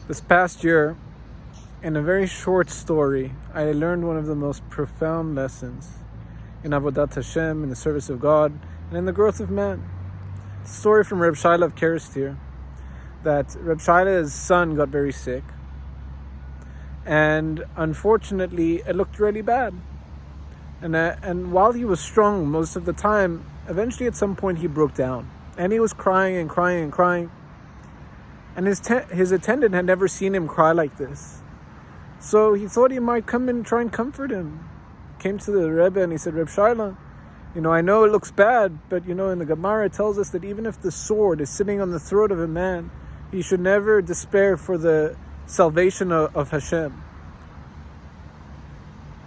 This past year, in a very short story, I learned one of the most profound lessons in Avodat Hashem, in the service of God, and in the growth of man. It's a story from Reb Shaila of Kerestir, that Reb Shaila's son got very sick, and unfortunately it looked really bad. And while he was strong most of the time, eventually at some point he broke down, and he was crying and crying and crying. And his attendant had never seen him cry like this. So he thought he might come and try and comfort him. Came to the Rebbe and he said, Reb Shaila, I know it looks bad, but in the Gemara it tells us that even if the sword is sitting on the throat of a man, he should never despair for the salvation of Hashem.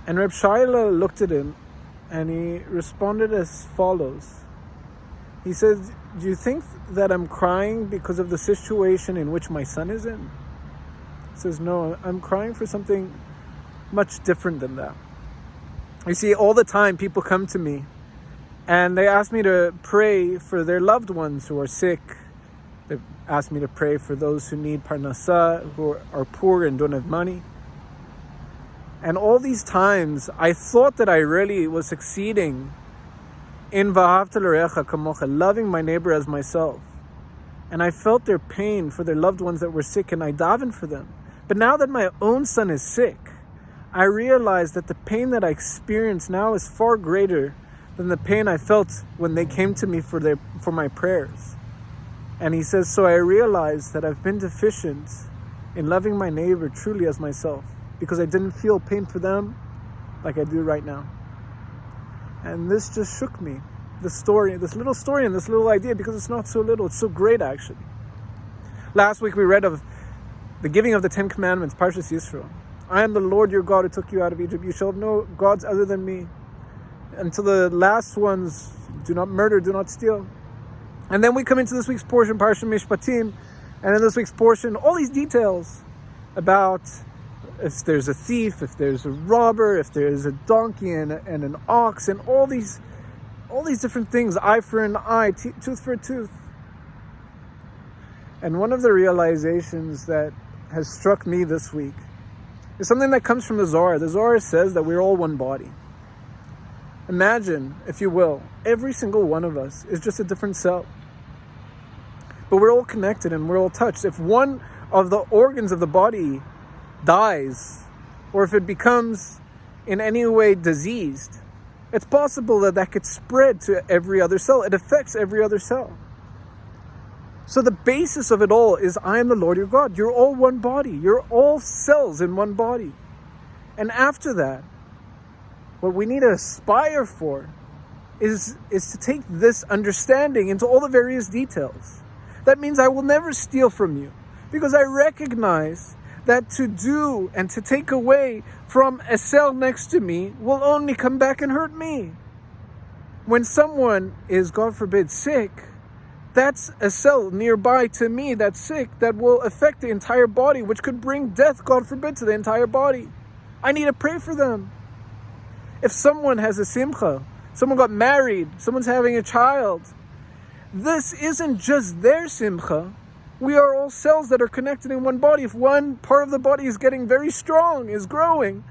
And Reb Shaila looked at him and he responded as follows. He said, do you think that I'm crying because of the situation in which my son is in? He says, no, I'm crying for something much different than that. You see, all the time people come to me and they ask me to pray for their loved ones who are sick. They ask me to pray for those who need parnasa, who are poor and don't have money. And all these times, I thought that I really was succeeding in V'ahavta l'reacha kamocha, loving my neighbor as myself. And I felt their pain for their loved ones that were sick, and I davened for them. But now that my own son is sick, I realized that the pain that I experience now is far greater than the pain I felt when they came to me for my prayers. And he says, so I realized that I've been deficient in loving my neighbor truly as myself, because I didn't feel pain for them like I do right now. And this just shook me, this little story and this little idea, because it's not so little, it's so great actually. Last week we read of the giving of the 10 Commandments, Parshas Yisro. I am the Lord your God who took you out of Egypt. You shall have no gods other than me. Until the last ones, do not murder, do not steal. And then we come into this week's portion, Parshat Mishpatim, and in this week's portion, all these details about if there's a thief, if there's a robber, if there's a donkey and an ox, and all these different things, eye for an eye, tooth for a tooth. And one of the realizations that has struck me this week is something that comes from the Zohar. The Zohar says that we're all one body. Imagine, if you will, every single one of us is just a different cell. But we're all connected and we're all touched. If one of the organs of the body dies, or if it becomes in any way diseased, it's possible that could spread to every other cell. It affects every other cell. So the basis of it all is, I am the Lord your God. You're all one body. You're all cells in one body. And after that, what we need to aspire for is to take this understanding into all the various details. That means I will never steal from you, because I recognize that to do and to take away from a cell next to me will only come back and hurt me. When someone is, God forbid, sick, that's a cell nearby to me that's sick that will affect the entire body, which could bring death, God forbid, to the entire body. I need to pray for them. If someone has a simcha, someone got married, someone's having a child, this isn't just their simcha. We are all cells that are connected in one body. If one part of the body is getting very strong, is growing,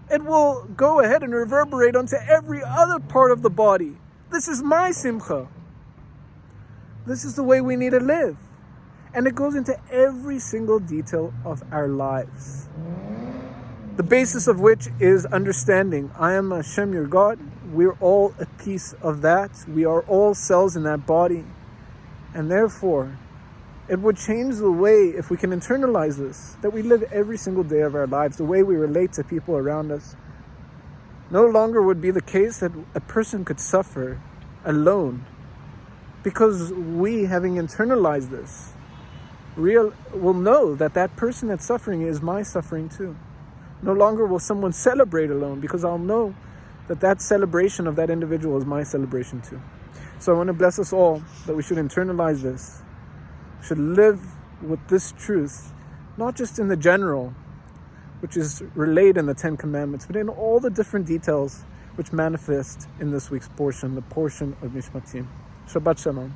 it will go ahead and reverberate onto every other part of the body. This is my simcha. This is the way we need to live. And it goes into every single detail of our lives. The basis of which is understanding, I am Hashem your God. We're all a piece of that. We are all cells in that body. And therefore, it would change the way, if we can internalize this, that we live every single day of our lives, the way we relate to people around us. No longer would be the case that a person could suffer alone, because we, having internalized this, will know that that person that's suffering is my suffering too. No longer will someone celebrate alone, because I'll know that celebration of that individual is my celebration too. So I want to bless us all that we should internalize this. Should live with this truth, not just in the general, which is relayed in the 10 Commandments, but in all the different details which manifest in this week's portion, the portion of Mishpatim. Shabbat Shalom.